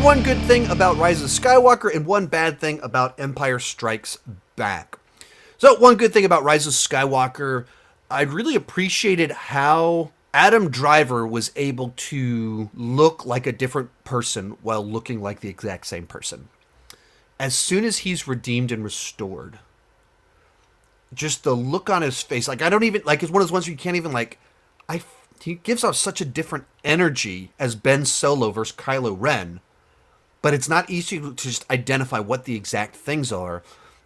one good thing about Rise of Skywalker and one bad thing about Empire Strikes Back. So one good thing about Rise of Skywalker, I really appreciated how Adam Driver was able to look like a different person while looking like the exact same person. As soon as he's redeemed and restored, just the look on his face, like I don't even, like it's one of those ones where you can't even like, he gives off such a different energy as Ben Solo versus Kylo Ren, but it's not easy to just identify what the exact things are.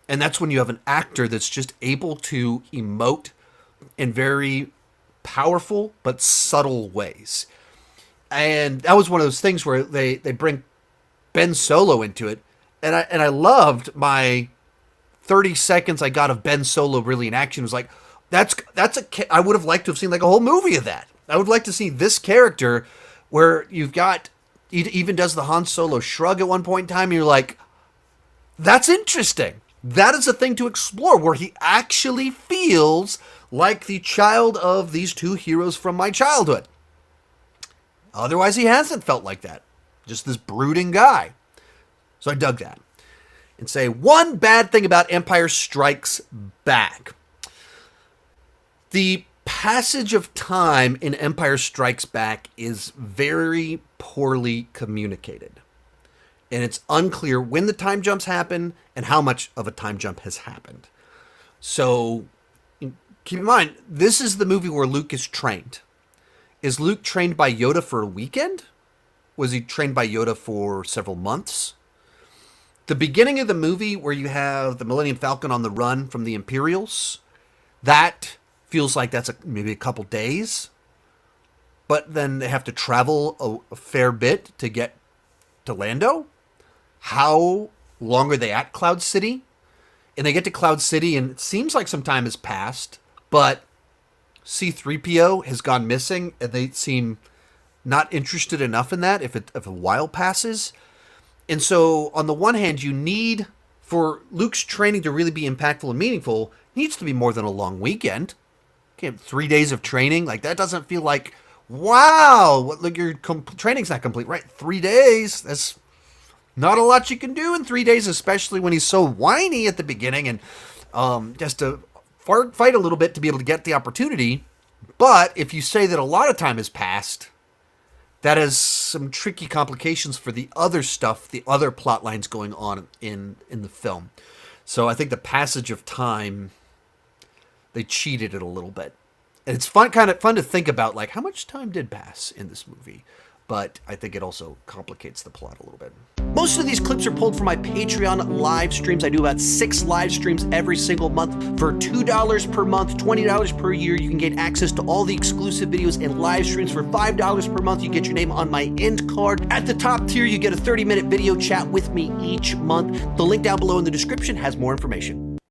And that's when you have an actor that's just able to emote in very powerful but subtle ways. And that was one of those things where they bring Ben Solo into it. And I loved my 30 seconds I got of Ben Solo really in action. It was like, I would have liked to have seen like a whole movie of that. I would like to see this character where you've got, he even does the Han Solo shrug at one point in time. And you're like, that's interesting. That is a thing to explore, where he actually feels like the child of these two heroes from my childhood. Otherwise, he hasn't felt like that. Just this brooding guy. So I dug that. And say, one bad thing about Empire Strikes Back. The passage of time in Empire Strikes Back is very poorly communicated. And it's unclear when the time jumps happen and how much of a time jump has happened. So keep in mind, this is the movie where Luke is trained. Is Luke trained by Yoda for a weekend? Was he trained by Yoda for several months? The beginning of the movie where you have the Millennium Falcon on the run from the Imperials, that feels like that's maybe a couple days. But then they have to travel a fair bit to get to Lando. How long are they at Cloud City? And they get to Cloud City and it seems like some time has passed, but C-3PO has gone missing and they seem not interested enough in that if a while passes. And so on the one hand, you need, for Luke's training to really be impactful and meaningful, needs to be more than a long weekend. Okay, 3 days of training, like that doesn't feel like, wow, like your training's not complete, right? 3 days, that's not a lot you can do in 3 days, especially when he's so whiny at the beginning and just to fight a little bit to be able to get the opportunity. But if you say that a lot of time has passed, that has some tricky complications for the other stuff, the other plot lines going on in the film. So I think the passage of time, they cheated it a little bit. And it's kind of fun to think about, like, how much time did pass in this movie? But I think it also complicates the plot a little bit. Most of these clips are pulled from my Patreon live streams. I do about 6 live streams every single month. For $2 per month, $20 per year, you can get access to all the exclusive videos and live streams. For $5 per month, you get your name on my end card. At the top tier, you get a 30-minute video chat with me each month. The link down below in the description has more information.